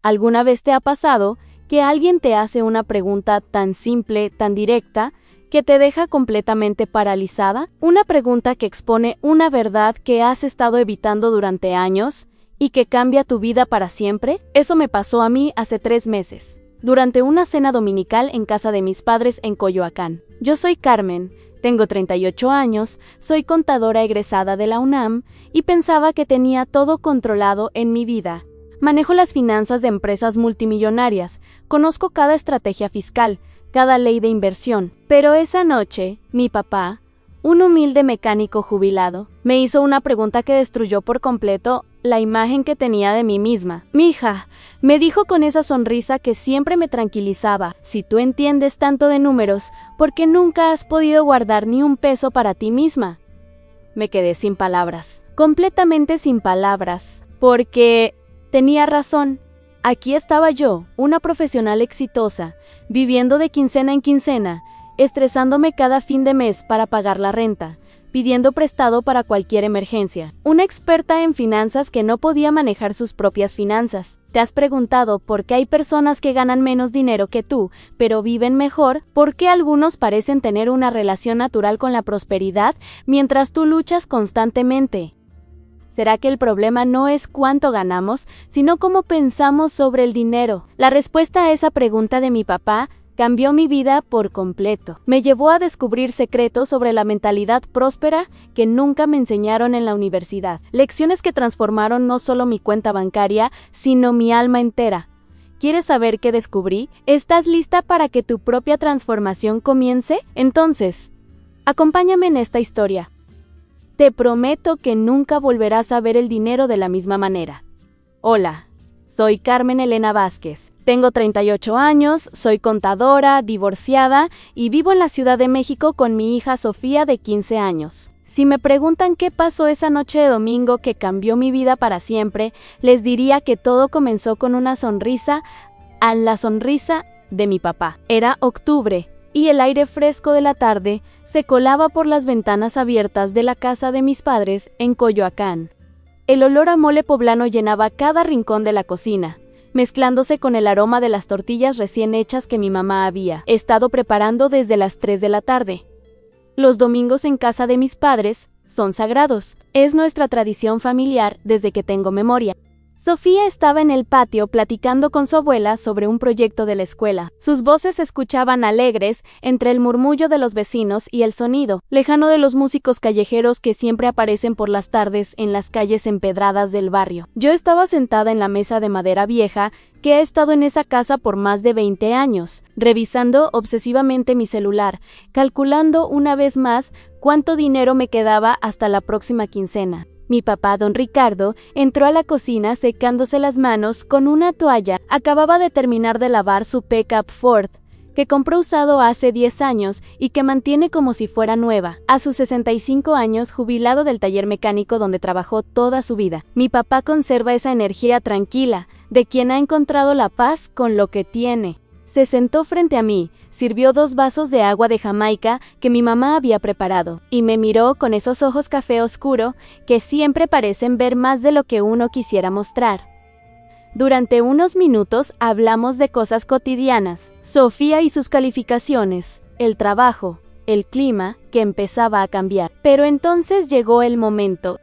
¿Alguna vez te ha pasado que alguien te hace una pregunta tan simple, tan directa, que te deja completamente paralizada? Una pregunta que expone una verdad que has estado evitando durante años y que cambia tu vida para siempre. Eso me pasó a mí hace 3 meses, durante una cena dominical en casa de mis padres en Coyoacán. Yo soy Carmen, tengo 38 años, soy contadora egresada de la UNAM y pensaba que tenía todo controlado en mi vida. Manejo las finanzas de empresas multimillonarias, conozco cada estrategia fiscal, cada ley de inversión. Pero esa noche, mi papá, un humilde mecánico jubilado, me hizo una pregunta que destruyó por completo la imagen que tenía de mí misma. «Mija», me dijo con esa sonrisa que siempre me tranquilizaba, «si tú entiendes tanto de números, ¿por qué nunca has podido guardar ni un peso para ti misma?». Me quedé sin palabras, completamente sin palabras, porque tenía razón. Aquí estaba yo, una profesional exitosa, viviendo de quincena en quincena, estresándome cada fin de mes para pagar la renta, pidiendo prestado para cualquier emergencia. Una experta en finanzas que no podía manejar sus propias finanzas. ¿Te has preguntado por qué hay personas que ganan menos dinero que tú, pero viven mejor? ¿Por qué algunos parecen tener una relación natural con la prosperidad, mientras tú luchas constantemente? ¿Será que el problema no es cuánto ganamos, sino cómo pensamos sobre el dinero? La respuesta a esa pregunta de mi papá cambió mi vida por completo. Me llevó a descubrir secretos sobre la mentalidad próspera que nunca me enseñaron en la universidad. Lecciones que transformaron no solo mi cuenta bancaria, sino mi alma entera. ¿Quieres saber qué descubrí? ¿Estás lista para que tu propia transformación comience? Entonces, acompáñame en esta historia. Te prometo que nunca volverás a ver el dinero de la misma manera. Hola, soy Carmen Elena Vázquez. Tengo 38 años, soy contadora, divorciada y vivo en la Ciudad de México con mi hija Sofía de 15 años. Si me preguntan qué pasó esa noche de domingo que cambió mi vida para siempre, les diría que todo comenzó con una sonrisa, la sonrisa de mi papá. Era octubre y el aire fresco de la tarde se colaba por las ventanas abiertas de la casa de mis padres en Coyoacán. El olor a mole poblano llenaba cada rincón de la cocina, mezclándose con el aroma de las tortillas recién hechas que mi mamá había estado preparando desde las 3 de la tarde. Los domingos en casa de mis padres son sagrados. Es nuestra tradición familiar desde que tengo memoria. Sofía estaba en el patio platicando con su abuela sobre un proyecto de la escuela. Sus voces se escuchaban alegres entre el murmullo de los vecinos y el sonido lejano de los músicos callejeros que siempre aparecen por las tardes en las calles empedradas del barrio. Yo estaba sentada en la mesa de madera vieja que ha estado en esa casa por más de 20 años, revisando obsesivamente mi celular, calculando una vez más cuánto dinero me quedaba hasta la próxima quincena. Mi papá, don Ricardo, entró a la cocina secándose las manos con una toalla. Acababa de terminar de lavar su pickup Ford, que compró usado hace 10 años y que mantiene como si fuera nueva. A sus 65 años, jubilado del taller mecánico donde trabajó toda su vida, mi papá conserva esa energía tranquila, de quien ha encontrado la paz con lo que tiene. Se sentó frente a mí, sirvió 2 vasos de agua de Jamaica que mi mamá había preparado, y me miró con esos ojos café oscuro que siempre parecen ver más de lo que uno quisiera mostrar. Durante unos minutos hablamos de cosas cotidianas, Sofía y sus calificaciones, el trabajo, el clima, que empezaba a cambiar. Pero entonces llegó el momento.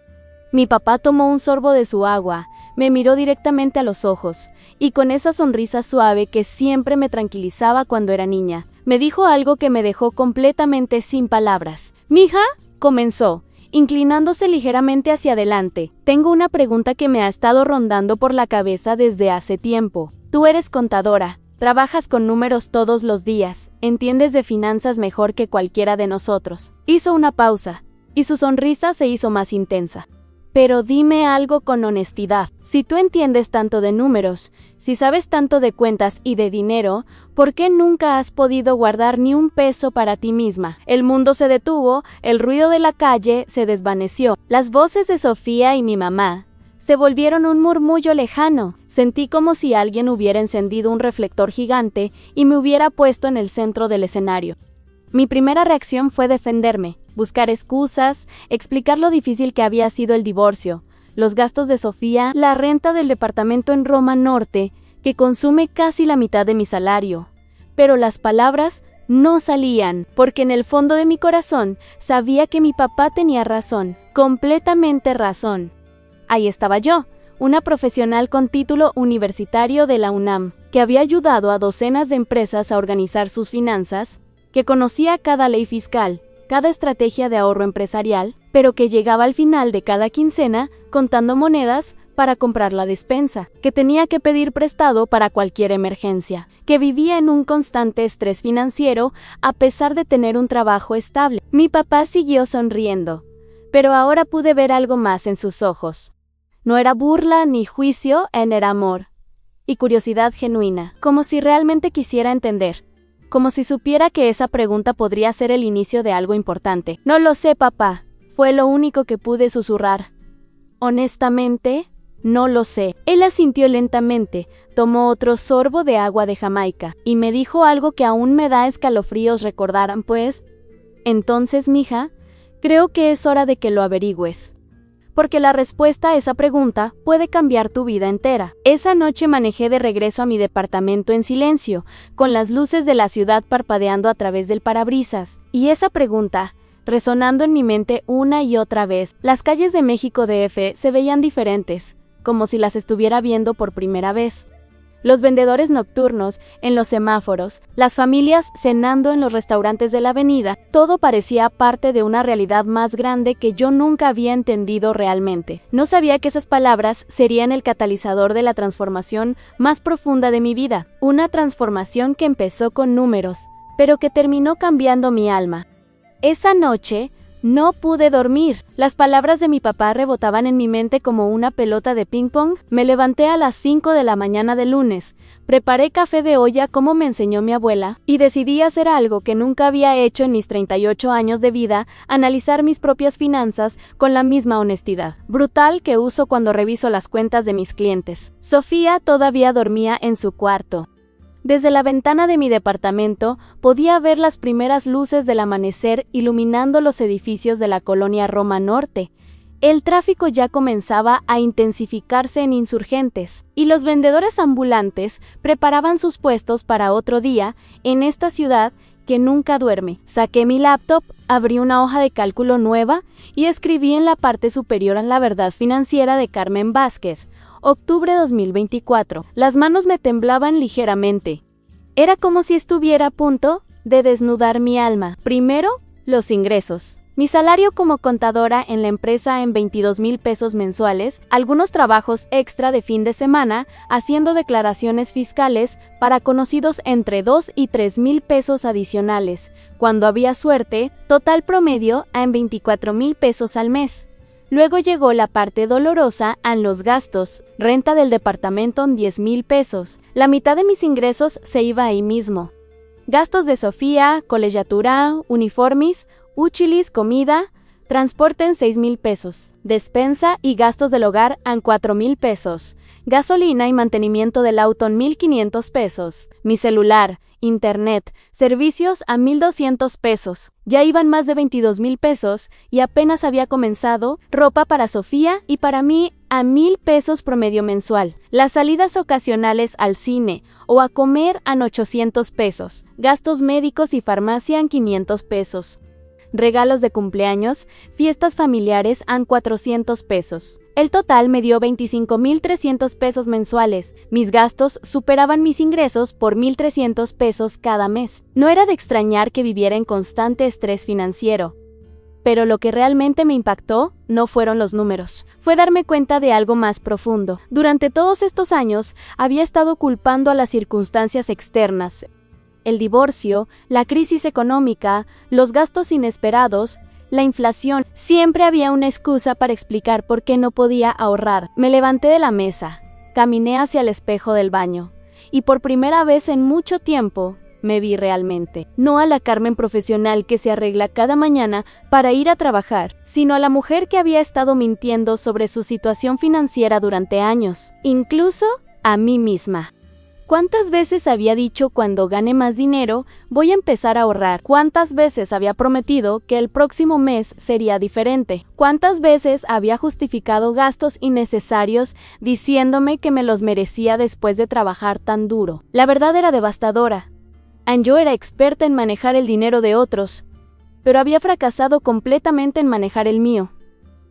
Mi papá tomó un sorbo de su agua, me miró directamente a los ojos, y con esa sonrisa suave que siempre me tranquilizaba cuando era niña, me dijo algo que me dejó completamente sin palabras. «Mija», comenzó, inclinándose ligeramente hacia adelante, «tengo una pregunta que me ha estado rondando por la cabeza desde hace tiempo. Tú eres contadora, trabajas con números todos los días, entiendes de finanzas mejor que cualquiera de nosotros». Hizo una pausa, y su sonrisa se hizo más intensa. «Pero dime algo con honestidad. Si tú entiendes tanto de números, si sabes tanto de cuentas y de dinero, ¿por qué nunca has podido guardar ni un peso para ti misma?». El mundo se detuvo, el ruido de la calle se desvaneció. Las voces de Sofía y mi mamá se volvieron un murmullo lejano. Sentí como si alguien hubiera encendido un reflector gigante y me hubiera puesto en el centro del escenario. Mi primera reacción fue defenderme, buscar excusas, explicar lo difícil que había sido el divorcio, los gastos de Sofía, la renta del departamento en Roma Norte, que consume casi la mitad de mi salario. Pero las palabras no salían, porque en el fondo de mi corazón sabía que mi papá tenía razón, completamente razón. Ahí estaba yo, una profesional con título universitario de la UNAM, que había ayudado a docenas de empresas a organizar sus finanzas, que conocía cada ley fiscal, cada estrategia de ahorro empresarial, pero que llegaba al final de cada quincena contando monedas para comprar la despensa, que tenía que pedir prestado para cualquier emergencia, que vivía en un constante estrés financiero a pesar de tener un trabajo estable. Mi papá siguió sonriendo, pero ahora pude ver algo más en sus ojos. No era burla ni juicio, era amor y curiosidad genuina, como si realmente quisiera entender, como si supiera que esa pregunta podría ser el inicio de algo importante. No lo sé, papá, fue lo único que pude susurrar. Honestamente, no lo sé. Él asintió lentamente, tomó otro sorbo de agua de Jamaica, y me dijo algo que aún me da escalofríos recordar, pues, entonces, mija, creo que es hora de que lo averigües. Porque la respuesta a esa pregunta puede cambiar tu vida entera. Esa noche manejé de regreso a mi departamento en silencio, con las luces de la ciudad parpadeando a través del parabrisas, y esa pregunta resonando en mi mente una y otra vez. Las calles de México DF se veían diferentes, como si las estuviera viendo por primera vez. Los vendedores nocturnos en los semáforos, las familias cenando en los restaurantes de la avenida, todo parecía parte de una realidad más grande que yo nunca había entendido realmente. No sabía que esas palabras serían el catalizador de la transformación más profunda de mi vida, una transformación que empezó con números, pero que terminó cambiando mi alma. Esa noche no pude dormir. Las palabras de mi papá rebotaban en mi mente como una pelota de ping-pong. Me levanté a las 5 de la mañana del lunes, preparé café de olla como me enseñó mi abuela, y decidí hacer algo que nunca había hecho en mis 38 años de vida: analizar mis propias finanzas con la misma honestidad brutal que uso cuando reviso las cuentas de mis clientes. Sofía todavía dormía en su cuarto. Desde la ventana de mi departamento podía ver las primeras luces del amanecer iluminando los edificios de la colonia Roma Norte. El tráfico ya comenzaba a intensificarse en Insurgentes, y los vendedores ambulantes preparaban sus puestos para otro día en esta ciudad que nunca duerme. Saqué mi laptop, abrí una hoja de cálculo nueva y escribí en la parte superior La verdad financiera de Carmen Vázquez, octubre 2024. Las manos me temblaban ligeramente. Era como si estuviera a punto de desnudar mi alma. Primero, los ingresos. Mi salario como contadora en la empresa en 22,000 pesos mensuales, algunos trabajos extra de fin de semana, haciendo declaraciones fiscales para conocidos entre 2 y 3,000 pesos adicionales. Cuando había suerte, total promedio en 24,000 pesos al mes. Luego llegó la parte dolorosa, en los gastos. Renta del departamento en 10,000 pesos. La mitad de mis ingresos se iba ahí mismo. Gastos de Sofía, colegiatura, uniformes, útiles, comida, transporte en 6,000 pesos. Despensa y gastos del hogar en 4,000 pesos. Gasolina y mantenimiento del auto en 1,500 pesos. Mi celular, internet, servicios a 1,200 pesos. Ya iban más de 22,000 pesos y apenas había comenzado. Ropa para Sofía y para mí a 1,000 pesos promedio mensual. Las salidas ocasionales al cine o a comer a 800 pesos. Gastos médicos y farmacia en 500 pesos. Regalos de cumpleaños, fiestas familiares en 400 pesos. El total me dio 25,300 pesos mensuales. Mis gastos superaban mis ingresos por 1,300 pesos cada mes. No era de extrañar que viviera en constante estrés financiero. Pero lo que realmente me impactó no fueron los números. Fue darme cuenta de algo más profundo. Durante todos estos años había estado culpando a las circunstancias externas. El divorcio, la crisis económica, los gastos inesperados, la inflación. Siempre había una excusa para explicar por qué no podía ahorrar. Me levanté de la mesa, caminé hacia el espejo del baño, y por primera vez en mucho tiempo me vi realmente. No a la Carmen profesional que se arregla cada mañana para ir a trabajar, sino a la mujer que había estado mintiendo sobre su situación financiera durante años, incluso a mí misma. ¿Cuántas veces había dicho cuando gane más dinero, voy a empezar a ahorrar? ¿Cuántas veces había prometido que el próximo mes sería diferente? ¿Cuántas veces había justificado gastos innecesarios diciéndome que me los merecía después de trabajar tan duro? La verdad era devastadora. Yo era experta en manejar el dinero de otros, pero había fracasado completamente en manejar el mío.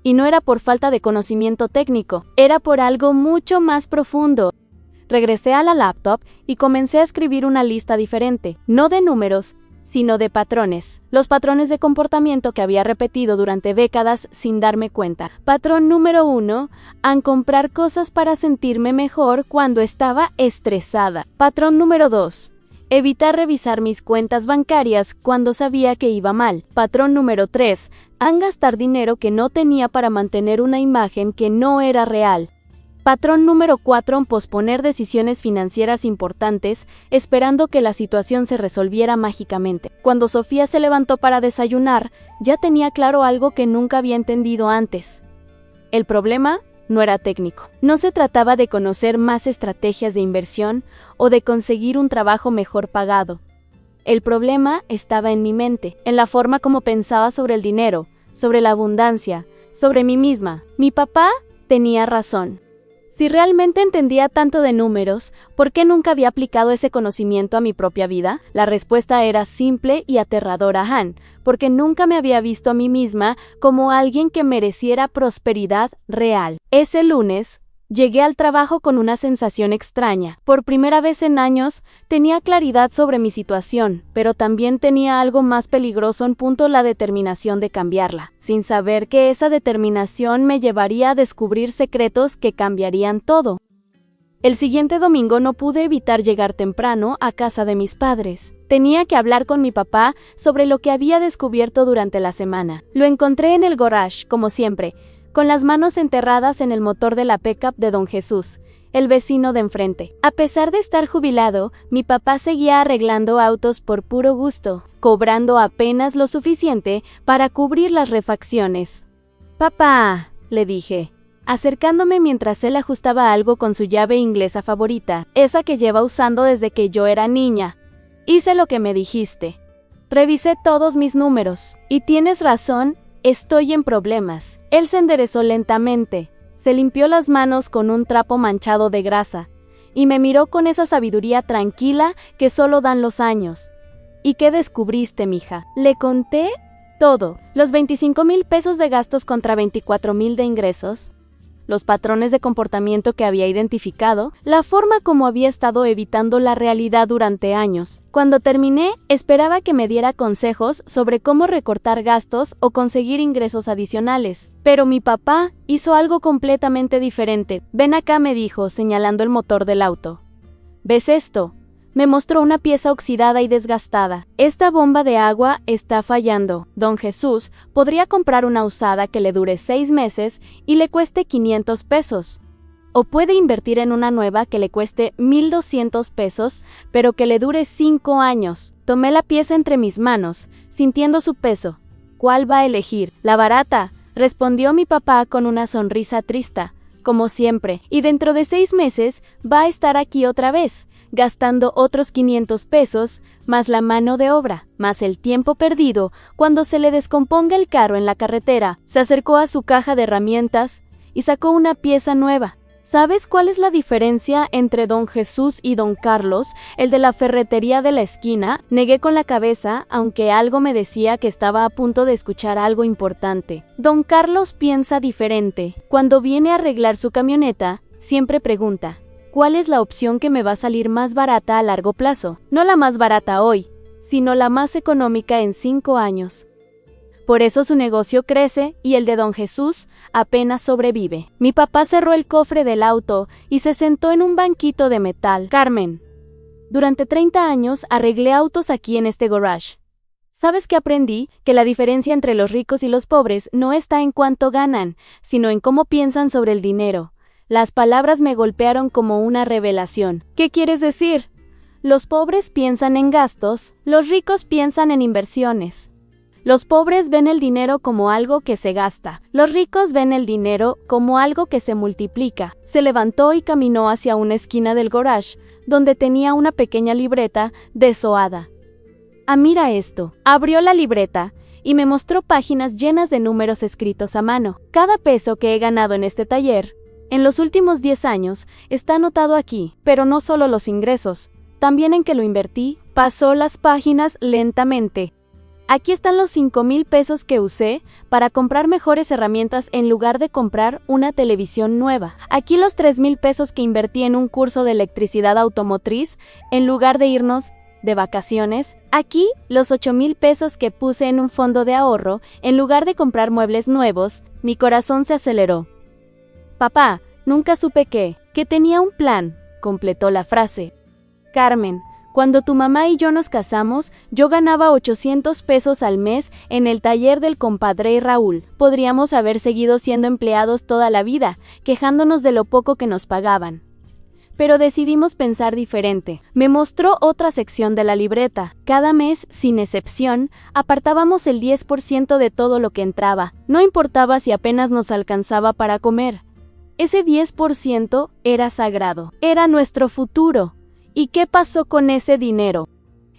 Y no era por falta de conocimiento técnico, era por algo mucho más profundo. Regresé a la laptop y comencé a escribir una lista diferente, no de números, sino de patrones. Los patrones de comportamiento que había repetido durante décadas sin darme cuenta. Patrón número 1, comprar cosas para sentirme mejor cuando estaba estresada. Patrón número 2, evitar revisar mis cuentas bancarias cuando sabía que iba mal. Patrón número 3, gastar dinero que no tenía para mantener una imagen que no era real. Patrón número 4, posponer decisiones financieras importantes, esperando que la situación se resolviera mágicamente. Cuando Sofía se levantó para desayunar, ya tenía claro algo que nunca había entendido antes. El problema no era técnico. No se trataba de conocer más estrategias de inversión o de conseguir un trabajo mejor pagado. El problema estaba en mi mente, en la forma como pensaba sobre el dinero, sobre la abundancia, sobre mí misma. Mi papá tenía razón. Si realmente entendía tanto de números, ¿por qué nunca había aplicado ese conocimiento a mi propia vida? La respuesta era simple y aterradora, porque nunca me había visto a mí misma como alguien que mereciera prosperidad real. Ese lunes, llegué al trabajo con una sensación extraña. Por primera vez en años, tenía claridad sobre mi situación, pero también tenía algo más peligroso, la determinación de cambiarla, sin saber que esa determinación me llevaría a descubrir secretos que cambiarían todo. El siguiente domingo no pude evitar llegar temprano a casa de mis padres. Tenía que hablar con mi papá sobre lo que había descubierto durante la semana. Lo encontré en el garage, como siempre, con las manos enterradas en el motor de la pickup de don Jesús, el vecino de enfrente. A pesar de estar jubilado, mi papá seguía arreglando autos por puro gusto, cobrando apenas lo suficiente para cubrir las refacciones. «Papá», le dije, acercándome mientras él ajustaba algo con su llave inglesa favorita, esa que lleva usando desde que yo era niña. «Hice lo que me dijiste. Revisé todos mis números. Y tienes razón, estoy en problemas». Él se enderezó lentamente, se limpió las manos con un trapo manchado de grasa, y me miró con esa sabiduría tranquila que solo dan los años. «¿Y qué descubriste, mija?». Le conté todo, los 25,000 pesos de gastos contra 24,000 de ingresos, los patrones de comportamiento que había identificado, la forma como había estado evitando la realidad durante años. Cuando terminé, esperaba que me diera consejos sobre cómo recortar gastos o conseguir ingresos adicionales. Pero mi papá hizo algo completamente diferente. «Ven acá», me dijo, señalando el motor del auto. «¿Ves esto?». Me mostró una pieza oxidada y desgastada. «Esta bomba de agua está fallando. Don Jesús podría comprar una usada que le dure 6 meses y le cueste 500 pesos. O puede invertir en una nueva que le cueste 1,200 pesos, pero que le dure 5 años. Tomé la pieza entre mis manos, sintiendo su peso. «¿Cuál va a elegir?». «La barata», respondió mi papá con una sonrisa triste, como siempre. «Y dentro de 6 meses va a estar aquí otra vez, gastando otros 500 pesos, más la mano de obra, más el tiempo perdido cuando se le descomponga el carro en la carretera». Se acercó a su caja de herramientas y sacó una pieza nueva. «¿Sabes cuál es la diferencia entre don Jesús y don Carlos, el de la ferretería de la esquina?». Negué con la cabeza, aunque algo me decía que estaba a punto de escuchar algo importante. «Don Carlos piensa diferente. Cuando viene a arreglar su camioneta, siempre pregunta: ¿cuál es la opción que me va a salir más barata a largo plazo? No la más barata hoy, sino la más económica en 5 años. Por eso su negocio crece y el de don Jesús apenas sobrevive». Mi papá cerró el cofre del auto y se sentó en un banquito de metal. «Carmen, durante 30 años arreglé autos aquí en este garage. ¿Sabes qué aprendí? Que la diferencia entre los ricos y los pobres no está en cuánto ganan, sino en cómo piensan sobre el dinero». Las palabras me golpearon como una revelación. «¿Qué quieres decir?». «Los pobres piensan en gastos, los ricos piensan en inversiones. Los pobres ven el dinero como algo que se gasta, los ricos ven el dinero como algo que se multiplica». Se levantó y caminó hacia una esquina del garage, donde tenía una pequeña libreta desoada. Ah, mira esto. Abrió la libreta y me mostró páginas llenas de números escritos a mano. Cada peso que he ganado en este taller, en los últimos 10 años, está anotado aquí, pero no solo los ingresos, también en que lo invertí. Pasó las páginas lentamente. Aquí están los 5,000 pesos que usé para comprar mejores herramientas en lugar de comprar una televisión nueva. Aquí los 3,000 pesos que invertí en un curso de electricidad automotriz en lugar de irnos de vacaciones. Aquí los 8,000 pesos que puse en un fondo de ahorro en lugar de comprar muebles nuevos. Mi corazón se aceleró. Papá, nunca supe que tenía un plan, completó la frase. Carmen, cuando tu mamá y yo nos casamos, yo ganaba 800 pesos al mes en el taller del compadre Raúl. Podríamos haber seguido siendo empleados toda la vida, quejándonos de lo poco que nos pagaban. Pero decidimos pensar diferente. Me mostró otra sección de la libreta. Cada mes, sin excepción, apartábamos el 10% de todo lo que entraba. No importaba si apenas nos alcanzaba para comer. Ese 10% era sagrado. Era nuestro futuro. ¿Y qué pasó con ese dinero?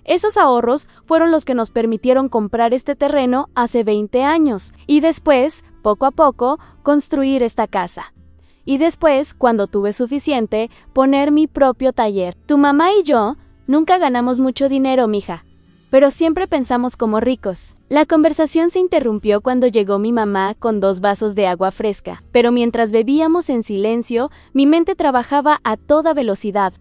Esos ahorros fueron los que nos permitieron comprar este terreno hace 20 años. Y después, poco a poco, construir esta casa. Y después, cuando tuve suficiente, poner mi propio taller. Tu mamá y yo nunca ganamos mucho dinero, mija, pero siempre pensamos como ricos. La conversación se interrumpió cuando llegó mi mamá con 2 vasos de agua fresca, pero mientras bebíamos en silencio, mi mente trabajaba a toda velocidad.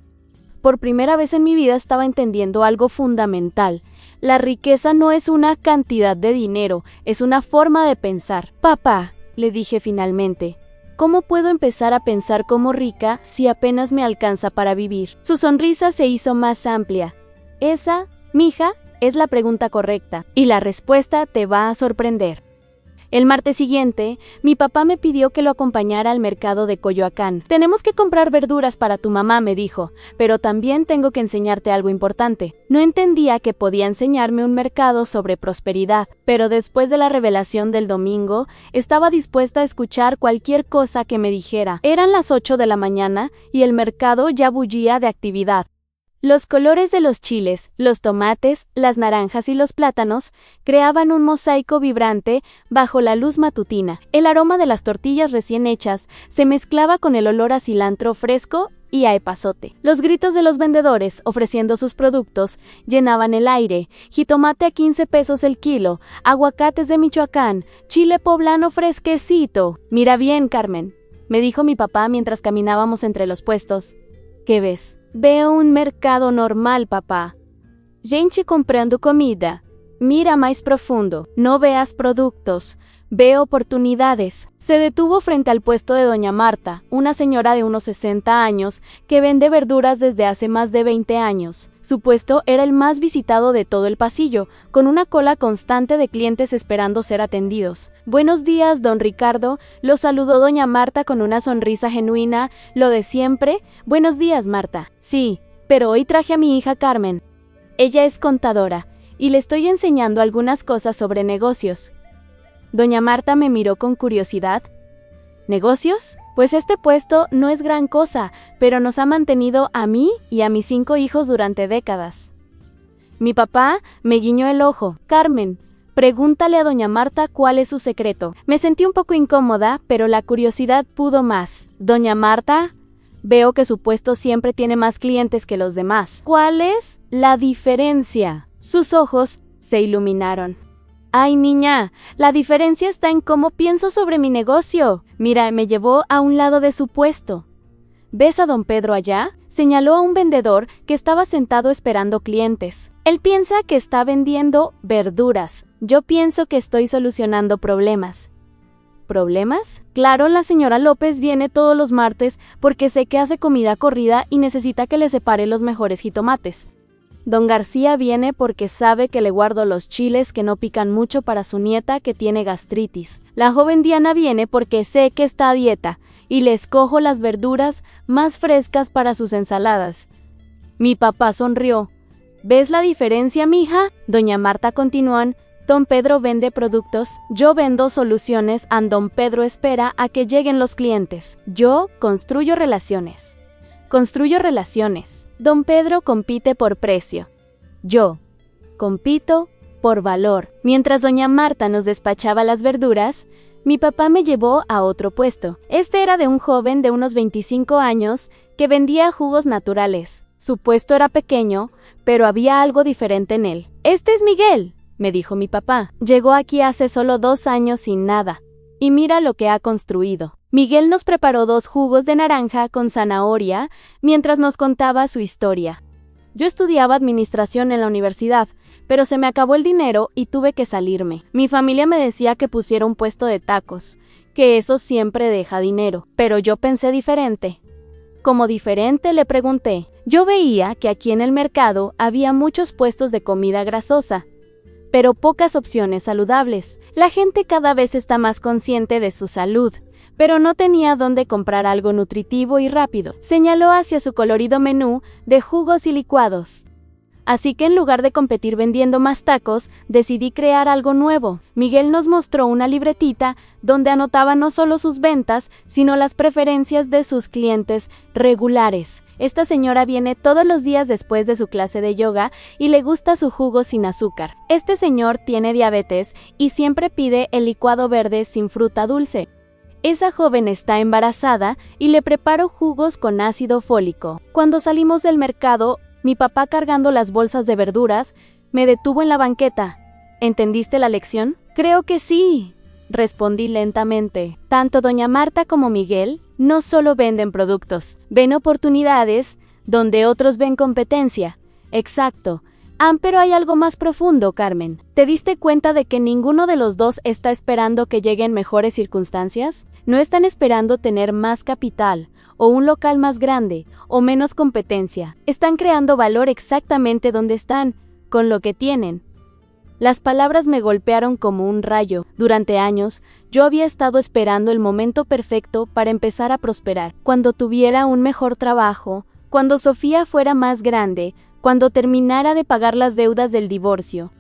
Por primera vez en mi vida estaba entendiendo algo fundamental. La riqueza no es una cantidad de dinero, es una forma de pensar. Papá, le dije finalmente, ¿cómo puedo empezar a pensar como rica si apenas me alcanza para vivir? Su sonrisa se hizo más amplia. Esa, mija, es la pregunta correcta, y la respuesta te va a sorprender. El martes siguiente, mi papá me pidió que lo acompañara al mercado de Coyoacán. Tenemos que comprar verduras para tu mamá, me dijo, pero también tengo que enseñarte algo importante. No entendía que podía enseñarme un mercado sobre prosperidad, pero después de la revelación del domingo, estaba dispuesta a escuchar cualquier cosa que me dijera. Eran las 8 de la mañana y el mercado ya bullía de actividad. Los colores de los chiles, los tomates, las naranjas y los plátanos creaban un mosaico vibrante bajo la luz matutina. El aroma de las tortillas recién hechas se mezclaba con el olor a cilantro fresco y a epazote. Los gritos de los vendedores ofreciendo sus productos llenaban el aire. Jitomate a 15 pesos el kilo, aguacates de Michoacán, chile poblano fresquecito. Mira bien, Carmen, me dijo mi papá mientras caminábamos entre los puestos. ¿Qué ves? Veo un mercado normal, papá. Gente comprando comida. Mira más profundo. No veas productos. Ve oportunidades. Se detuvo frente al puesto de doña Marta, una señora de unos 60 años que vende verduras desde hace más de 20 años. Su puesto era el más visitado de todo el pasillo, con una cola constante de clientes esperando ser atendidos. Buenos días, don Ricardo, lo saludó doña Marta con una sonrisa genuina, lo de siempre. Buenos días, Marta. Sí, pero hoy traje a mi hija Carmen. Ella es contadora, y le estoy enseñando algunas cosas sobre negocios. Doña Marta me miró con curiosidad. ¿Negocios? Pues este puesto no es gran cosa, pero nos ha mantenido a mí y a mis 5 hijos durante décadas. Mi papá me guiñó el ojo. Carmen, pregúntale a doña Marta cuál es su secreto. Me sentí un poco incómoda, pero la curiosidad pudo más. Doña Marta, veo que su puesto siempre tiene más clientes que los demás. ¿Cuál es la diferencia? Sus ojos se iluminaron. Ay, niña, la diferencia está en cómo pienso sobre mi negocio. Mira, me llevó a un lado de su puesto. ¿Ves a don Pedro allá? Señaló a un vendedor que estaba sentado esperando clientes. Él piensa que está vendiendo verduras. Yo pienso que estoy solucionando problemas. ¿Problemas? Claro, la señora López viene todos los martes porque sé que hace comida corrida y necesita que le separe los mejores jitomates. Don García viene porque sabe que le guardo los chiles que no pican mucho para su nieta que tiene gastritis. La joven Diana viene porque sé que está a dieta y le escojo las verduras más frescas para sus ensaladas. Mi papá sonrió. ¿Ves la diferencia, mija? Doña Marta continuó. Don Pedro vende productos, yo vendo soluciones, don Pedro espera a que lleguen los clientes. Yo construyo relaciones. Construyo relaciones. Don Pedro compite por precio. Yo compito por valor. Mientras doña Marta nos despachaba las verduras, mi papá me llevó a otro puesto. Este era de un joven de unos 25 años que vendía jugos naturales. Su puesto era pequeño, pero había algo diferente en él. «Este es Miguel», me dijo mi papá. Llegó aquí hace solo 2 años sin nada. Y mira lo que ha construido. Miguel nos preparó 2 jugos de naranja con zanahoria mientras nos contaba su historia. Yo estudiaba administración en la universidad, pero se me acabó el dinero y tuve que salirme. Mi familia me decía que pusiera un puesto de tacos, que eso siempre deja dinero, pero yo pensé diferente. Como diferente, le pregunté. Yo veía que aquí en el mercado había muchos puestos de comida grasosa, pero pocas opciones saludables. La gente cada vez está más consciente de su salud, pero no tenía dónde comprar algo nutritivo y rápido. Señaló hacia su colorido menú de jugos y licuados. Así que en lugar de competir vendiendo más tacos, decidí crear algo nuevo. Miguel nos mostró una libretita donde anotaba no solo sus ventas, sino las preferencias de sus clientes regulares. Esta señora viene todos los días después de su clase de yoga y le gusta su jugo sin azúcar. Este señor tiene diabetes y siempre pide el licuado verde sin fruta dulce. Esa joven está embarazada y le preparo jugos con ácido fólico. Cuando salimos del mercado, mi papá, cargando las bolsas de verduras, me detuvo en la banqueta. ¿Entendiste la lección? Creo que sí, respondí lentamente. Tanto doña Marta como Miguel no solo venden productos, ven oportunidades donde otros ven competencia. Exacto. Pero hay algo más profundo, Carmen. ¿Te diste cuenta de que ninguno de los dos está esperando que lleguen mejores circunstancias? No están esperando tener más capital, o un local más grande, o menos competencia. Están creando valor exactamente donde están, con lo que tienen. Las palabras me golpearon como un rayo. Durante años, yo había estado esperando el momento perfecto para empezar a prosperar. Cuando tuviera un mejor trabajo, cuando Sofía fuera más grande, cuando terminara de pagar las deudas del divorcio.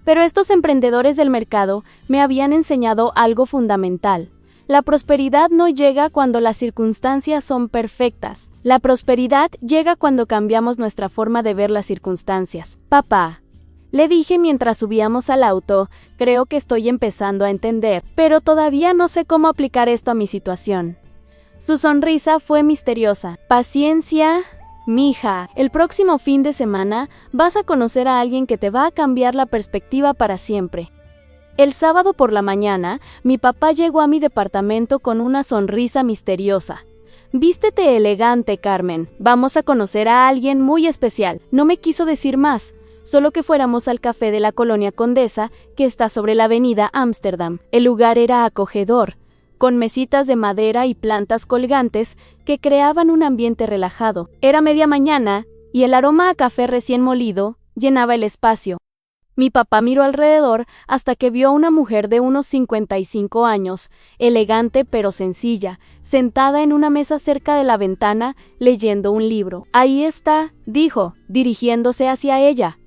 Pero estos emprendedores del mercado me habían enseñado algo fundamental. La prosperidad no llega cuando las circunstancias son perfectas. La prosperidad llega cuando cambiamos nuestra forma de ver las circunstancias. Papá, le dije mientras subíamos al auto, creo que estoy empezando a entender, pero todavía no sé cómo aplicar esto a mi situación. Su sonrisa fue misteriosa. Paciencia, mija, el próximo fin de semana vas a conocer a alguien que te va a cambiar la perspectiva para siempre. El sábado por la mañana, mi papá llegó a mi departamento con una sonrisa misteriosa. Vístete elegante, Carmen. Vamos a conocer a alguien muy especial. No me quiso decir más, solo que fuéramos al café de la Colonia Condesa, que está sobre la avenida Ámsterdam. El lugar era acogedor, con mesitas de madera y plantas colgantes que creaban un ambiente relajado. Era media mañana, y el aroma a café recién molido llenaba el espacio. Mi papá miró alrededor hasta que vio a una mujer de unos 55 años, elegante pero sencilla, sentada en una mesa cerca de la ventana, leyendo un libro. «Ahí está», dijo, dirigiéndose hacia ella.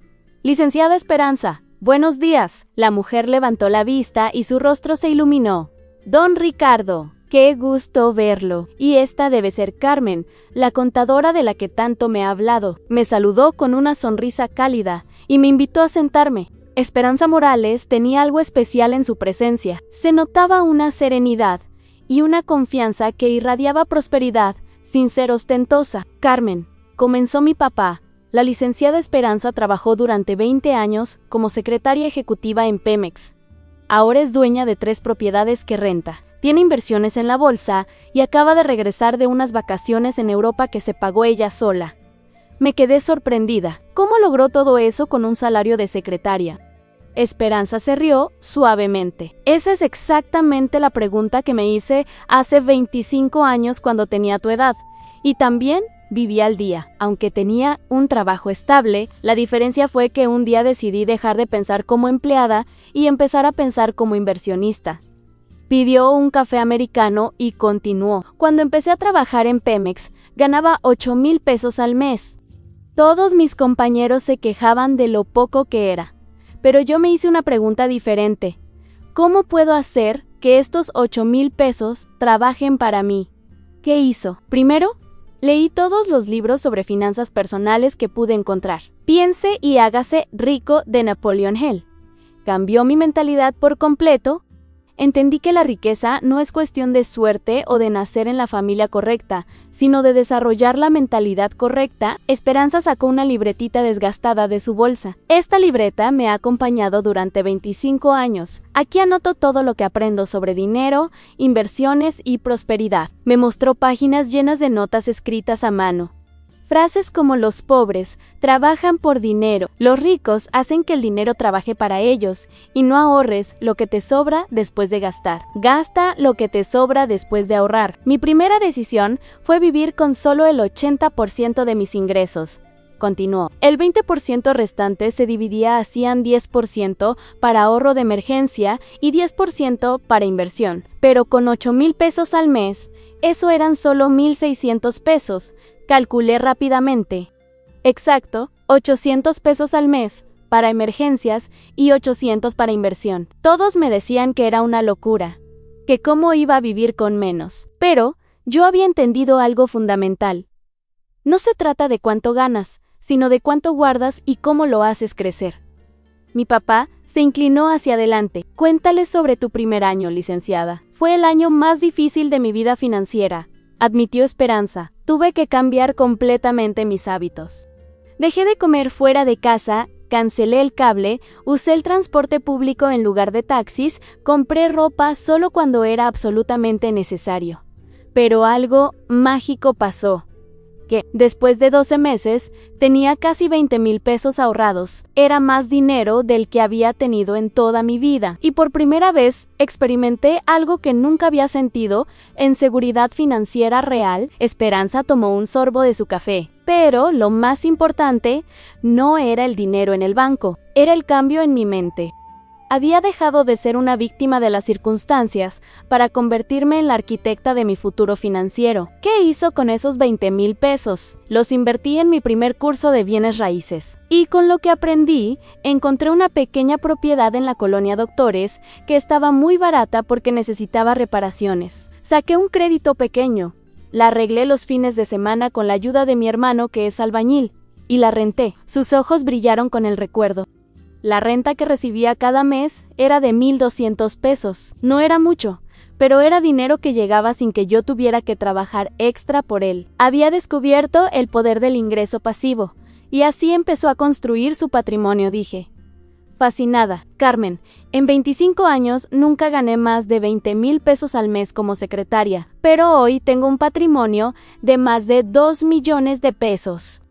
«Licenciada Esperanza, buenos días». La mujer levantó la vista y su rostro se iluminó. «Don Ricardo, qué gusto verlo. Y esta debe ser Carmen, la contadora de la que tanto me ha hablado». Me saludó con una sonrisa cálida y me invitó a sentarme. Esperanza Morales tenía algo especial en su presencia. Se notaba una serenidad y una confianza que irradiaba prosperidad sin ser ostentosa. «Carmen», comenzó mi papá, «la licenciada Esperanza trabajó durante 20 años como secretaria ejecutiva en Pemex. Ahora es dueña de 3 propiedades que renta. Tiene inversiones en la bolsa y acaba de regresar de unas vacaciones en Europa que se pagó ella sola». Me quedé sorprendida. ¿Cómo logró todo eso con un salario de secretaria? Esperanza se rió suavemente. Esa es exactamente la pregunta que me hice hace 25 años cuando tenía tu edad. Y también vivía al día. Aunque tenía un trabajo estable, la diferencia fue que un día decidí dejar de pensar como empleada y empezar a pensar como inversionista. Pidió un café americano y continuó. Cuando empecé a trabajar en Pemex, ganaba 8,000 pesos al mes. Todos mis compañeros se quejaban de lo poco que era, pero yo me hice una pregunta diferente. ¿Cómo puedo hacer que estos 8,000 pesos trabajen para mí? ¿Qué hizo? Primero, Leí todos los libros sobre finanzas personales que pude encontrar. Piense y hágase rico de Napoleon Hill. Cambió mi mentalidad por completo. Entendí que la riqueza no es cuestión de suerte o de nacer en la familia correcta, sino de desarrollar la mentalidad correcta. Esperanza sacó una libretita desgastada de su bolsa. Esta libreta me ha acompañado durante 25 años. Aquí anoto todo lo que aprendo sobre dinero, inversiones y prosperidad. Me mostró páginas llenas de notas escritas a mano. Frases como los pobres trabajan por dinero, los ricos hacen que el dinero trabaje para ellos, y no ahorres lo que te sobra después de gastar. Gasta lo que te sobra después de ahorrar. Mi primera decisión fue vivir con solo el 80% de mis ingresos. Continuó. El 20% restante se dividía así en 10% para ahorro de emergencia y 10% para inversión. Pero con 8,000 pesos al mes, eso eran solo 1,600 pesos. Calculé rápidamente. Exacto, 800 pesos al mes para emergencias y 800 para inversión. Todos me decían que era una locura, que cómo iba a vivir con menos. Pero yo había entendido algo fundamental. No se trata de cuánto ganas, sino de cuánto guardas y cómo lo haces crecer. Mi papá se inclinó hacia adelante. Cuéntale sobre tu primer año, licenciada. Fue el año más difícil de mi vida financiera, admitió Esperanza. Tuve que cambiar completamente mis hábitos. Dejé de comer fuera de casa, cancelé el cable, usé el transporte público en lugar de taxis, compré ropa solo cuando era absolutamente necesario. Pero algo mágico pasó. Que, después de 12 meses, tenía casi 20,000 pesos ahorrados. Era más dinero del que había tenido en toda mi vida. Y por primera vez, experimenté algo que nunca había sentido, en seguridad financiera real. Esperanza tomó un sorbo de su café. Pero, lo más importante, no era el dinero en el banco, era el cambio en mi mente. Había dejado de ser una víctima de las circunstancias para convertirme en la arquitecta de mi futuro financiero. ¿Qué hizo con esos 20,000 pesos? Los invertí en mi primer curso de bienes raíces. Y con lo que aprendí, encontré una pequeña propiedad en la colonia Doctores que estaba muy barata porque necesitaba reparaciones. Saqué un crédito pequeño. La arreglé los fines de semana con la ayuda de mi hermano que es albañil. Y la renté. Sus ojos brillaron con el recuerdo. La renta que recibía cada mes era de 1,200 pesos. No era mucho, pero era dinero que llegaba sin que yo tuviera que trabajar extra por él. Había descubierto el poder del ingreso pasivo, y así empezó a construir su patrimonio, dije. Fascinada. Carmen, en 25 años nunca gané más de 20,000 pesos al mes como secretaria, pero hoy tengo un patrimonio de más de 2 millones de pesos.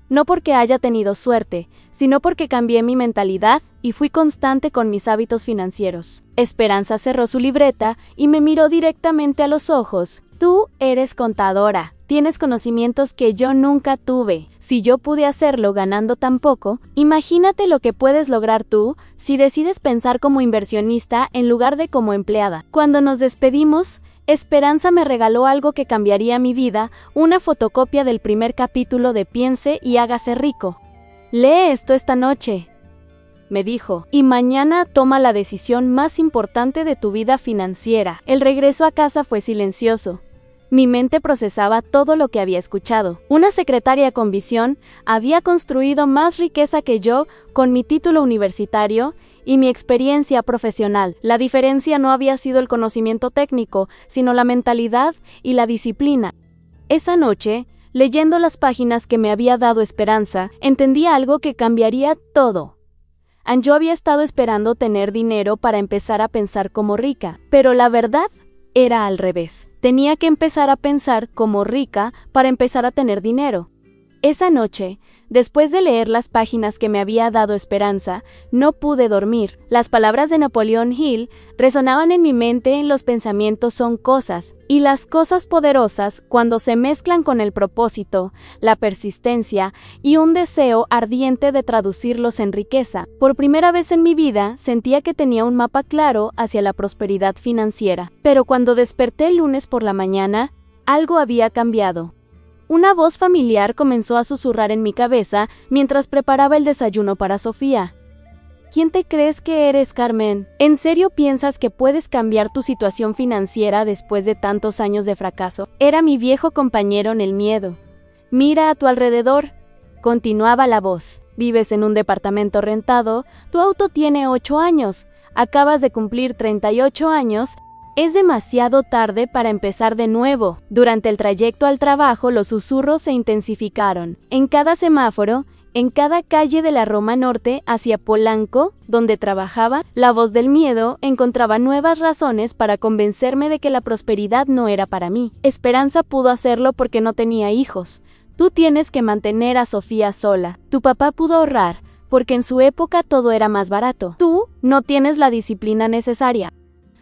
No porque haya tenido suerte, sino porque cambié mi mentalidad y fui constante con mis hábitos financieros. Esperanza cerró su libreta y me miró directamente a los ojos. Tú eres contadora, tienes conocimientos que yo nunca tuve. Si yo pude hacerlo ganando tan poco, imagínate lo que puedes lograr tú si decides pensar como inversionista en lugar de como empleada. Cuando nos despedimos, Esperanza me regaló algo que cambiaría mi vida, una fotocopia del primer capítulo de Piense y hágase rico. Lee esto esta noche, me dijo, y mañana toma la decisión más importante de tu vida financiera. El regreso a casa fue silencioso. Mi mente procesaba todo lo que había escuchado. Una secretaria con visión había construido más riqueza que yo con mi título universitario y mi experiencia profesional. La diferencia no había sido el conocimiento técnico, sino la mentalidad y la disciplina. Esa noche, leyendo las páginas que me había dado Esperanza, entendí algo que cambiaría todo. Yo había estado esperando tener dinero para empezar a pensar como rica, pero la verdad era al revés. Tenía que empezar a pensar como rica para empezar a tener dinero. Esa noche, después de leer las páginas que me había dado Esperanza, no pude dormir. Las palabras de Napoleon Hill resonaban en mi mente. Los pensamientos son cosas, y las cosas poderosas, cuando se mezclan con el propósito, la persistencia y un deseo ardiente de traducirlos en riqueza. Por primera vez en mi vida, sentía que tenía un mapa claro hacia la prosperidad financiera. Pero cuando desperté el lunes por la mañana, algo había cambiado. Una voz familiar comenzó a susurrar en mi cabeza mientras preparaba el desayuno para Sofía. ¿Quién te crees que eres, Carmen? ¿En serio piensas que puedes cambiar tu situación financiera después de tantos años de fracaso? Era mi viejo compañero en el miedo. Mira a tu alrededor, continuaba la voz. Vives en un departamento rentado, tu auto tiene 8 años, acabas de cumplir 38 años. Es demasiado tarde para empezar de nuevo. Durante el trayecto al trabajo, los susurros se intensificaron. En cada semáforo, en cada calle de la Roma Norte hacia Polanco, donde trabajaba, la voz del miedo encontraba nuevas razones para convencerme de que la prosperidad no era para mí. Esperanza pudo hacerlo porque no tenía hijos. Tú tienes que mantener a Sofía sola. Tu papá pudo ahorrar, porque en su época todo era más barato. Tú no tienes la disciplina necesaria.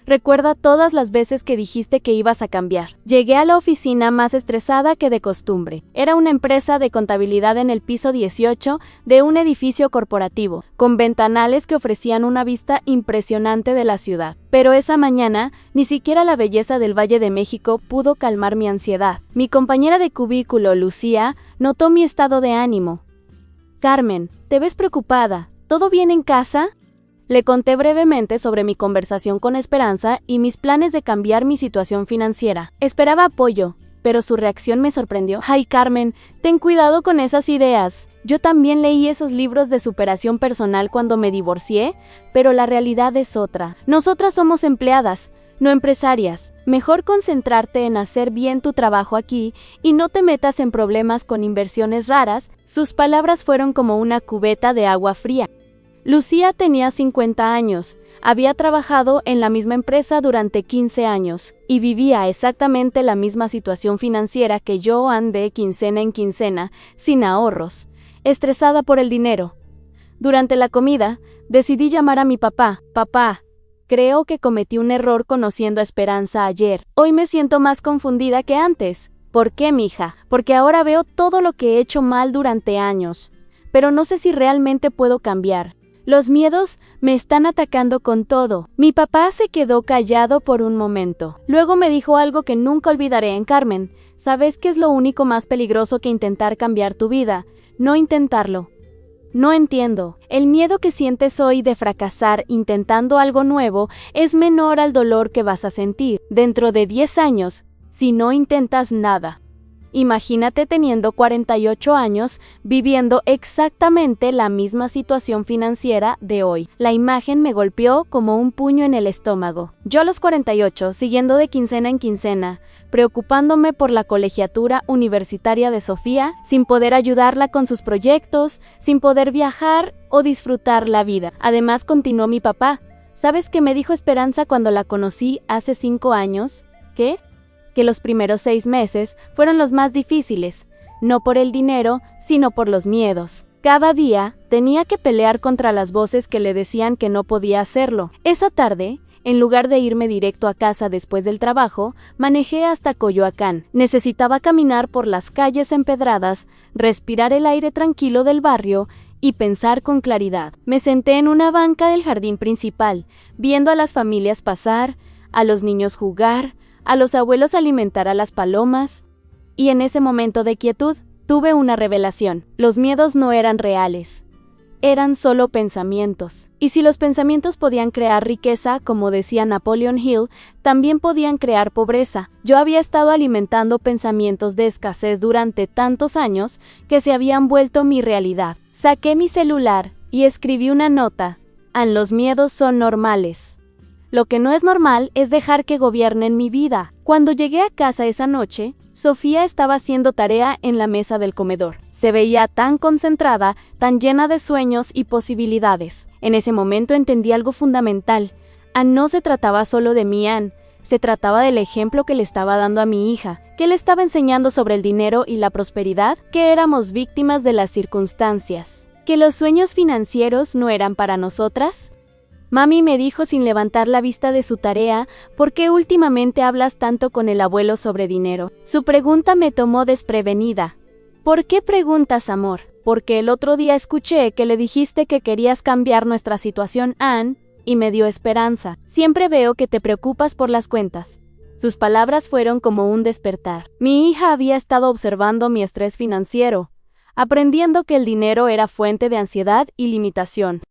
Recuerda todas las veces que dijiste que ibas a cambiar. Llegué a la oficina más estresada que de costumbre. Era una empresa de contabilidad en el piso 18 de un edificio corporativo, con ventanales que ofrecían una vista impresionante de la ciudad. Pero esa mañana, ni siquiera la belleza del Valle de México pudo calmar mi ansiedad. Mi compañera de cubículo, Lucía, notó mi estado de ánimo. Carmen, te ves preocupada. ¿Todo bien en casa? Le conté brevemente sobre mi conversación con Esperanza y mis planes de cambiar mi situación financiera. Esperaba apoyo, pero su reacción me sorprendió. Ay, Carmen, ten cuidado con esas ideas. Yo también leí esos libros de superación personal cuando me divorcié, pero la realidad es otra. Nosotras somos empleadas, no empresarias. Mejor concentrarte en hacer bien tu trabajo aquí y no te metas en problemas con inversiones raras. Sus palabras fueron como una cubeta de agua fría. Lucía tenía 50 años, había trabajado en la misma empresa durante 15 años y vivía exactamente la misma situación financiera que yo andé quincena en quincena, sin ahorros, estresada por el dinero. Durante la comida, decidí llamar a mi papá. Papá, creo que cometí un error conociendo a Esperanza ayer. Hoy me siento más confundida que antes. ¿Por qué, mija? Porque ahora veo todo lo que he hecho mal durante años, pero no sé si realmente puedo cambiar. Los miedos me están atacando con todo. Mi papá se quedó callado por un momento. Luego me dijo algo que nunca olvidaré en Carmen. ¿Sabes qué es lo único más peligroso que intentar cambiar tu vida? No intentarlo. No entiendo. El miedo que sientes hoy de fracasar intentando algo nuevo es menor al dolor que vas a sentir dentro de 10 años si no intentas nada. Imagínate teniendo 48 años, viviendo exactamente la misma situación financiera de hoy. La imagen me golpeó como un puño en el estómago. Yo a los 48, siguiendo de quincena en quincena, preocupándome por la colegiatura universitaria de Sofía, sin poder ayudarla con sus proyectos, sin poder viajar o disfrutar la vida. Además, continuó mi papá. ¿Sabes qué me dijo Esperanza cuando la conocí hace 5 años? ¿Qué? Que los primeros 6 meses fueron los más difíciles, no por el dinero, sino por los miedos. Cada día tenía que pelear contra las voces que le decían que no podía hacerlo. Esa tarde, en lugar de irme directo a casa después del trabajo, manejé hasta Coyoacán. Necesitaba caminar por las calles empedradas, respirar el aire tranquilo del barrio y pensar con claridad. Me senté en una banca del jardín principal, viendo a las familias pasar, a los niños jugar, a los abuelos alimentar a las palomas, y en ese momento de quietud tuve una revelación. Los miedos no eran reales, eran solo pensamientos. Y si los pensamientos podían crear riqueza, como decía Napoleon Hill, también podían crear pobreza. Yo había estado alimentando pensamientos de escasez durante tantos años que se habían vuelto mi realidad. Saqué mi celular y escribí una nota. Los miedos son normales. Lo que no es normal es dejar que gobiernen mi vida. Cuando llegué a casa esa noche, Sofía estaba haciendo tarea en la mesa del comedor. Se veía tan concentrada, tan llena de sueños y posibilidades. En ese momento entendí algo fundamental. No se trataba solo de mí, se trataba del ejemplo que le estaba dando a mi hija, que le estaba enseñando sobre el dinero y la prosperidad, que éramos víctimas de las circunstancias, que los sueños financieros no eran para nosotras. Mami me dijo sin levantar la vista de su tarea, ¿por qué últimamente hablas tanto con el abuelo sobre dinero? Su pregunta me tomó desprevenida. ¿Por qué preguntas, amor? Porque el otro día escuché que le dijiste que querías cambiar nuestra situación, Ann, y me dio esperanza. Siempre veo que te preocupas por las cuentas. Sus palabras fueron como un despertar. Mi hija había estado observando mi estrés financiero, aprendiendo que el dinero era fuente de ansiedad y limitación.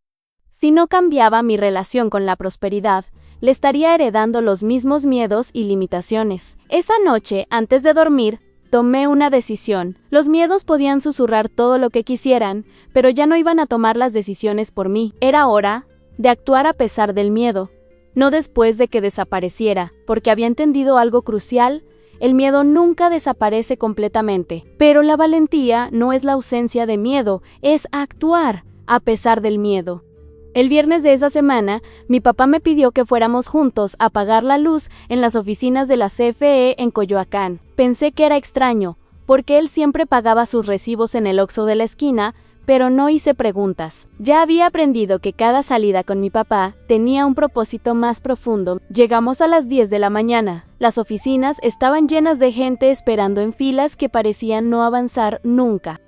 Si no cambiaba mi relación con la prosperidad, le estaría heredando los mismos miedos y limitaciones. Esa noche, antes de dormir, tomé una decisión. Los miedos podían susurrar todo lo que quisieran, pero ya no iban a tomar las decisiones por mí. Era hora de actuar a pesar del miedo, no después de que desapareciera, porque había entendido algo crucial. El miedo nunca desaparece completamente, pero la valentía no es la ausencia de miedo, es actuar a pesar del miedo. El viernes de esa semana, mi papá me pidió que fuéramos juntos a pagar la luz en las oficinas de la CFE en Coyoacán. Pensé que era extraño, porque él siempre pagaba sus recibos en el Oxxo de la esquina, pero no hice preguntas. Ya había aprendido que cada salida con mi papá tenía un propósito más profundo. Llegamos a las 10 de la mañana. Las oficinas estaban llenas de gente esperando en filas que parecían no avanzar nunca.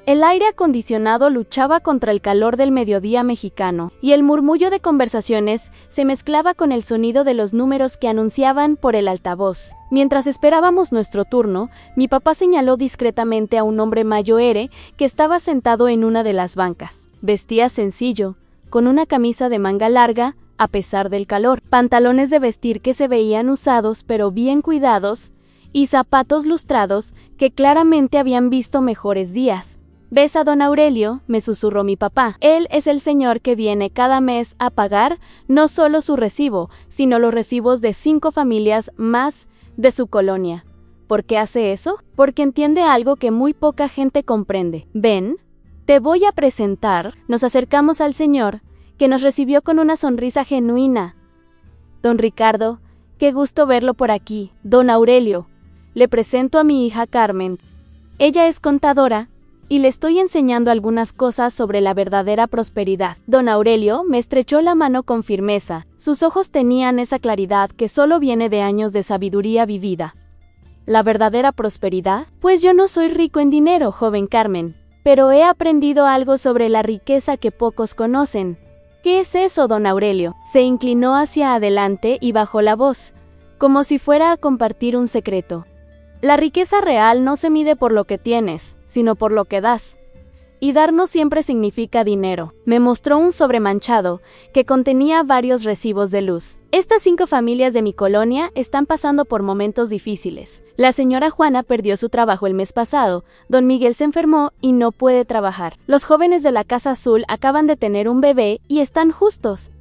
El aire acondicionado luchaba contra el calor del mediodía mexicano, y el murmullo de conversaciones se mezclaba con el sonido de los números que anunciaban por el altavoz. Mientras esperábamos nuestro turno, mi papá señaló discretamente a un hombre mayoere que estaba sentado en una de las bancas. Vestía sencillo, con una camisa de manga larga, a pesar del calor, pantalones de vestir que se veían usados pero bien cuidados, y zapatos lustrados que claramente habían visto mejores días. «¿Ves a don Aurelio?», me susurró mi papá. «Él es el señor que viene cada mes a pagar no solo su recibo, sino los recibos de 5 familias más de su colonia». ¿Por qué hace eso? Porque entiende algo que muy poca gente comprende. «Ven, te voy a presentar». Nos acercamos al señor, que nos recibió con una sonrisa genuina. «Don Ricardo, qué gusto verlo por aquí. Don Aurelio, le presento a mi hija Carmen. Ella es contadora, y le estoy enseñando algunas cosas sobre la verdadera prosperidad». Don Aurelio me estrechó la mano con firmeza. Sus ojos tenían esa claridad que solo viene de años de sabiduría vivida. ¿La verdadera prosperidad? Pues yo no soy rico en dinero, joven Carmen, pero he aprendido algo sobre la riqueza que pocos conocen. ¿Qué es eso, don Aurelio? Se inclinó hacia adelante y bajó la voz, como si fuera a compartir un secreto. La riqueza real no se mide por lo que tienes, sino por lo que das. Y dar no siempre significa dinero. Me mostró un sobre manchado que contenía varios recibos de luz. «Estas 5 familias de mi colonia están pasando por momentos difíciles. La señora Juana perdió su trabajo el mes pasado, don Miguel se enfermó y no puede trabajar. Los jóvenes de la Casa Azul acaban de tener un bebé y están justos.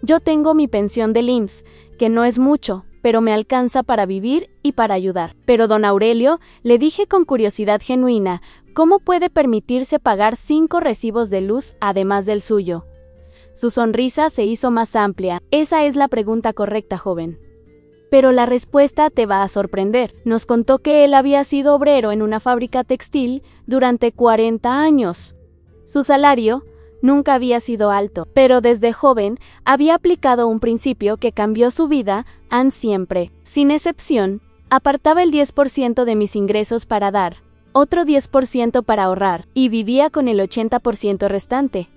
Yo tengo mi pensión del IMSS, que no es mucho, pero me alcanza para vivir y para ayudar». «Pero don Aurelio», le dije con curiosidad genuina, «¿cómo puede permitirse pagar 5 recibos de luz además del suyo?». Su sonrisa se hizo más amplia. «Esa es la pregunta correcta, joven. Pero la respuesta te va a sorprender». Nos contó que él había sido obrero en una fábrica textil durante 40 años. Su salario nunca había sido alto, pero desde joven había aplicado un principio que cambió su vida. Siempre, sin excepción, apartaba el 10% de mis ingresos para dar, otro 10% para ahorrar, y vivía con el 80% restante.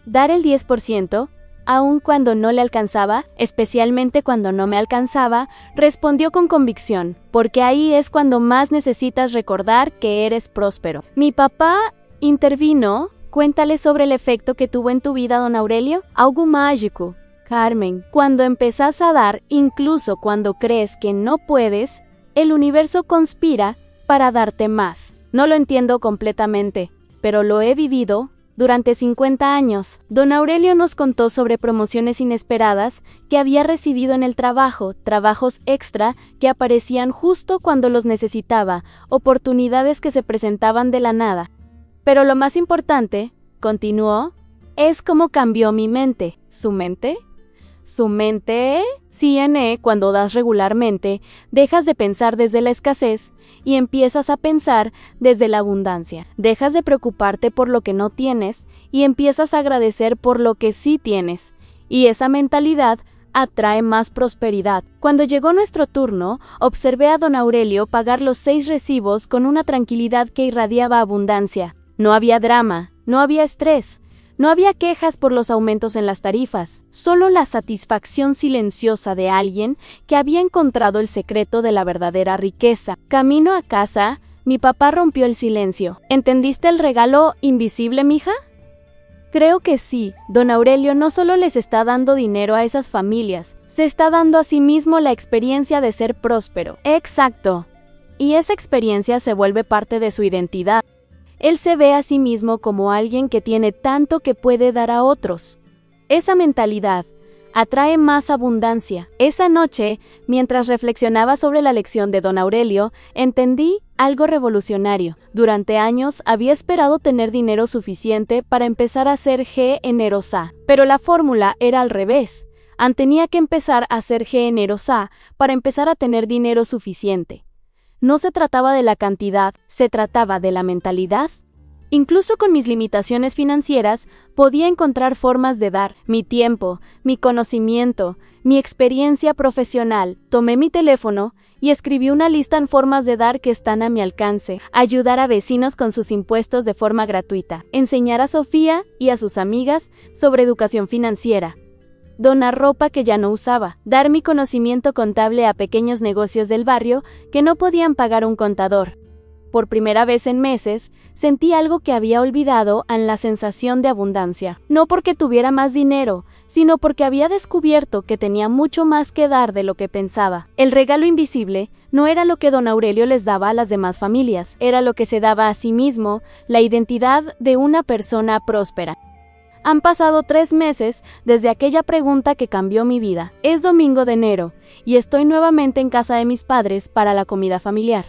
Dar el 10%, aun cuando no le alcanzaba, especialmente cuando no me alcanzaba, respondió con convicción, porque ahí es cuando más necesitas recordar que eres próspero. Mi papá intervino. «Cuéntale sobre el efecto que tuvo en tu vida don Aurelio». «Algo mágico, Carmen. Cuando empezás a dar, incluso cuando crees que no puedes, el universo conspira para darte más. No lo entiendo completamente, pero lo he vivido durante 50 años». Don Aurelio nos contó sobre promociones inesperadas que había recibido en el trabajo, trabajos extra que aparecían justo cuando los necesitaba, oportunidades que se presentaban de la nada. «Pero lo más importante», continuó, «es cómo cambió mi mente». «¿Su mente?». «¿Su mente?». «CNE, cuando das regularmente, dejas de pensar desde la escasez y empiezas a pensar desde la abundancia. Dejas de preocuparte por lo que no tienes y empiezas a agradecer por lo que sí tienes. Y esa mentalidad atrae más prosperidad». Cuando llegó nuestro turno, observé a don Aurelio pagar los 6 recibos con una tranquilidad que irradiaba abundancia. No había drama, no había estrés, no había quejas por los aumentos en las tarifas, solo la satisfacción silenciosa de alguien que había encontrado el secreto de la verdadera riqueza. Camino a casa, mi papá rompió el silencio. «¿Entendiste el regalo invisible, mija?». Creo que sí, don Aurelio no solo les está dando dinero a esas familias, se está dando a sí mismo la experiencia de ser próspero. Exacto. Y esa experiencia se vuelve parte de su identidad. Él se ve a sí mismo como alguien que tiene tanto que puede dar a otros. Esa mentalidad atrae más abundancia. Esa noche, mientras reflexionaba sobre la lección de don Aurelio, entendí algo revolucionario. Durante años había esperado tener dinero suficiente para empezar a ser generosa, pero la fórmula era al revés. Tenía que empezar a ser generosa para empezar a tener dinero suficiente. No se trataba de la cantidad, se trataba de la mentalidad. Incluso con mis limitaciones financieras, podía encontrar formas de dar mi tiempo, mi conocimiento, mi experiencia profesional. Tomé mi teléfono y escribí una lista en formas de dar que están a mi alcance. Ayudar a vecinos con sus impuestos de forma gratuita. Enseñar a Sofía y a sus amigas sobre educación financiera. Donar ropa que ya no usaba. Dar mi conocimiento contable a pequeños negocios del barrio que no podían pagar un contador. Por primera vez en meses, sentí algo que había olvidado en la sensación de abundancia. No porque tuviera más dinero, sino porque había descubierto que tenía mucho más que dar de lo que pensaba. El regalo invisible no era lo que don Aurelio les daba a las demás familias, era lo que se daba a sí mismo, la identidad de una persona próspera. Han pasado 3 meses desde aquella pregunta que cambió mi vida. Es domingo de enero, y estoy nuevamente en casa de mis padres para la comida familiar.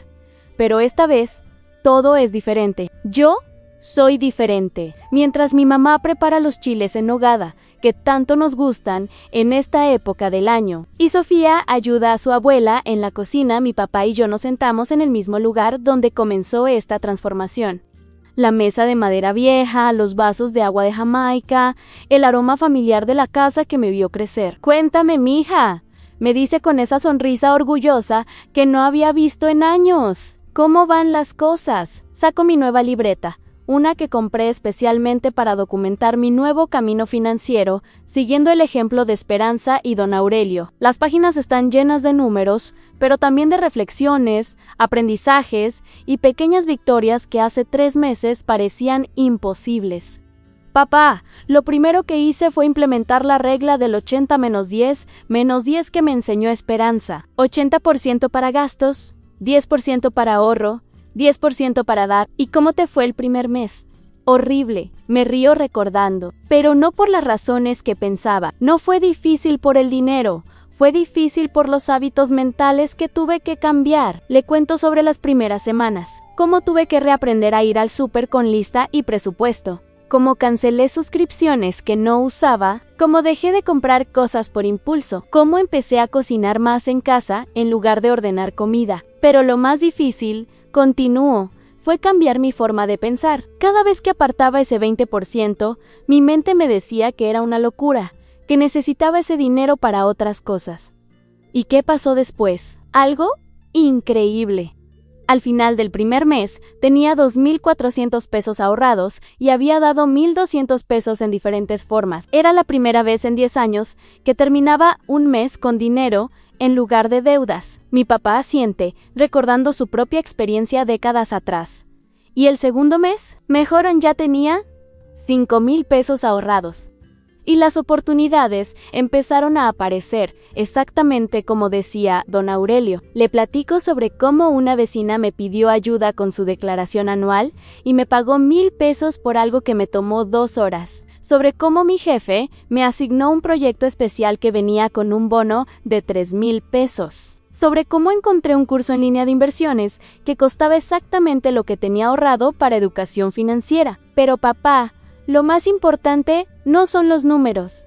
Pero esta vez, todo es diferente. Yo soy diferente. Mientras mi mamá prepara los chiles en nogada, que tanto nos gustan en esta época del año, y Sofía ayuda a su abuela en la cocina, mi papá y yo nos sentamos en el mismo lugar donde comenzó esta transformación. La mesa de madera vieja, los vasos de agua de Jamaica, el aroma familiar de la casa que me vio crecer. Cuéntame, mija, me dice con esa sonrisa orgullosa que no había visto en años. ¿Cómo van las cosas? Saco mi nueva libreta, una que compré especialmente para documentar mi nuevo camino financiero, siguiendo el ejemplo de Esperanza y don Aurelio. Las páginas están llenas de números, pero también de reflexiones, aprendizajes y pequeñas victorias que hace 3 meses parecían imposibles. Papá, lo primero que hice fue implementar la regla del 80-10, -10 que me enseñó Esperanza. 80% para gastos, 10% para ahorro, 10% para dar. ¿Y cómo te fue el primer mes? Horrible, me río recordando, pero no por las razones que pensaba. No fue difícil por el dinero, fue difícil por los hábitos mentales que tuve que cambiar. Le cuento sobre las primeras semanas, cómo tuve que reaprender a ir al súper con lista y presupuesto, cómo cancelé suscripciones que no usaba, cómo dejé de comprar cosas por impulso, cómo empecé a cocinar más en casa en lugar de ordenar comida. Pero lo más difícil, continúo, fue cambiar mi forma de pensar. Cada vez que apartaba ese 20%, mi mente me decía que era una locura, que necesitaba ese dinero para otras cosas. ¿Y qué pasó después? Algo increíble. Al final del primer mes, tenía 2,400 pesos ahorrados y había dado 1,200 pesos en diferentes formas. Era la primera vez en 10 años que terminaba un mes con dinero en lugar de deudas. Mi papá asiente, recordando su propia experiencia décadas atrás. ¿Y el segundo mes? Mejor ya tenía 5,000 pesos ahorrados. Y las oportunidades empezaron a aparecer, exactamente como decía don Aurelio. Le platico sobre cómo una vecina me pidió ayuda con su declaración anual y me pagó 1,000 pesos por algo que me tomó 2 horas. Sobre cómo mi jefe me asignó un proyecto especial que venía con un bono de 3,000 pesos. Sobre cómo encontré un curso en línea de inversiones que costaba exactamente lo que tenía ahorrado para educación financiera. Pero papá, lo más importante no son los números,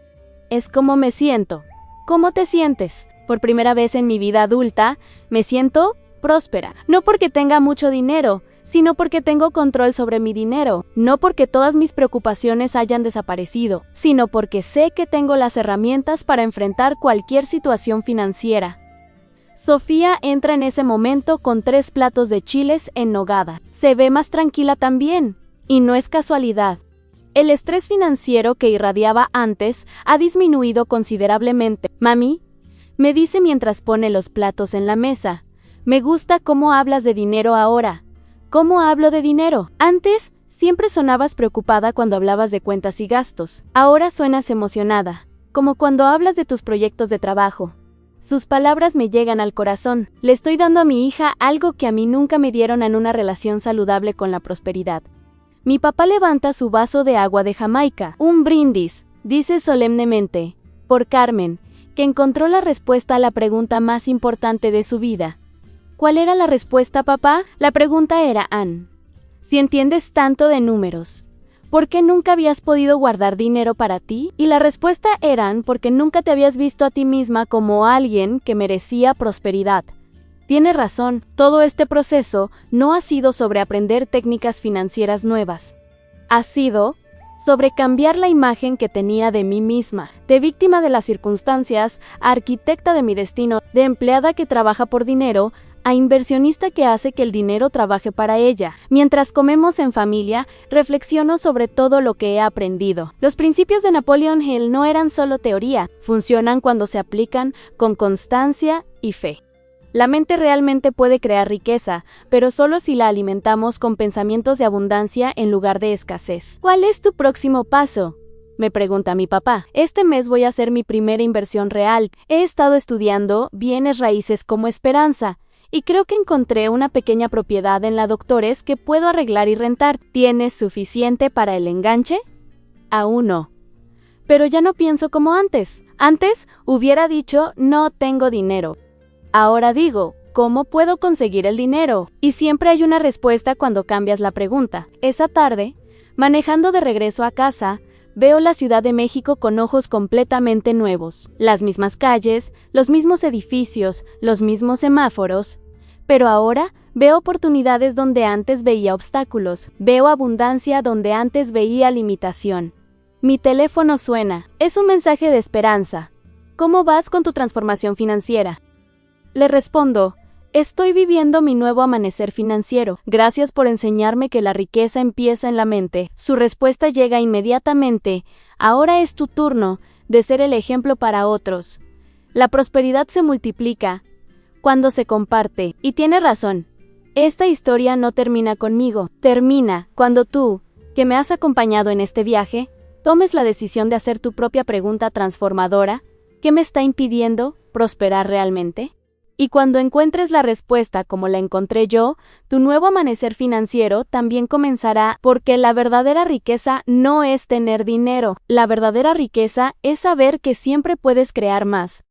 es cómo me siento. ¿Cómo te sientes? Por primera vez en mi vida adulta, me siento próspera. No porque tenga mucho dinero, sino porque tengo control sobre mi dinero. No porque todas mis preocupaciones hayan desaparecido, sino porque sé que tengo las herramientas para enfrentar cualquier situación financiera. Sofía entra en ese momento con 3 platos de chiles en nogada. Se ve más tranquila también, y no es casualidad. El estrés financiero que irradiaba antes ha disminuido considerablemente. Mami, me dice mientras pone los platos en la mesa, me gusta cómo hablas de dinero ahora. ¿Cómo hablo de dinero? Antes Siempre sonabas preocupada cuando hablabas de cuentas y gastos. Ahora suenas emocionada, como cuando hablas de tus proyectos de trabajo. Sus palabras me llegan al corazón. Le estoy dando a mi hija algo que a mí nunca me dieron en una relación saludable con la prosperidad. Mi papá levanta su vaso de agua de Jamaica. Un brindis, dice solemnemente, por Carmen, que encontró la respuesta a la pregunta más importante de su vida. ¿Cuál era la respuesta, papá? La pregunta era, Anne, si entiendes tanto de números, ¿por qué nunca habías podido guardar dinero para ti? Y la respuesta era, porque nunca te habías visto a ti misma como alguien que merecía prosperidad. Tiene razón, todo este proceso no ha sido sobre aprender técnicas financieras nuevas. Ha sido sobre cambiar la imagen que tenía de mí misma, de víctima de las circunstancias, a arquitecta de mi destino, de empleada que trabaja por dinero, a inversionista que hace que el dinero trabaje para ella. Mientras comemos en familia, reflexiono sobre todo lo que he aprendido. Los principios de Napoleon Hill no eran solo teoría, funcionan cuando se aplican con constancia y fe. La mente realmente puede crear riqueza, pero solo si la alimentamos con pensamientos de abundancia en lugar de escasez. ¿Cuál es tu próximo paso?, me pregunta mi papá. Este mes voy a hacer mi primera inversión real. He estado estudiando bienes raíces como esperanza, y creo que encontré una pequeña propiedad en la Doctores que puedo arreglar y rentar. ¿Tienes suficiente para el enganche? Aún no. Pero ya no pienso como antes. Antes hubiera dicho, no tengo dinero. Ahora digo, ¿cómo puedo conseguir el dinero? Y siempre hay una respuesta cuando cambias la pregunta. Esa tarde, manejando de regreso a casa, veo la Ciudad de México con ojos completamente nuevos. Las mismas calles, los mismos edificios, los mismos semáforos. Pero ahora veo oportunidades donde antes veía obstáculos. Veo abundancia donde antes veía limitación. Mi teléfono suena. Es un mensaje de esperanza. ¿Cómo vas con tu transformación financiera? Le respondo, estoy viviendo mi nuevo amanecer financiero. Gracias por enseñarme que la riqueza empieza en la mente. Su respuesta llega inmediatamente. Ahora es tu turno de ser el ejemplo para otros. La prosperidad se multiplica cuando se comparte. Y tiene razón. Esta historia no termina conmigo. Termina cuando tú, que me has acompañado en este viaje, tomes la decisión de hacer tu propia pregunta transformadora. ¿Qué me está impidiendo prosperar realmente? Y cuando encuentres la respuesta como la encontré yo, tu nuevo amanecer financiero también comenzará, porque la verdadera riqueza no es tener dinero. La verdadera riqueza es saber que siempre puedes crear más.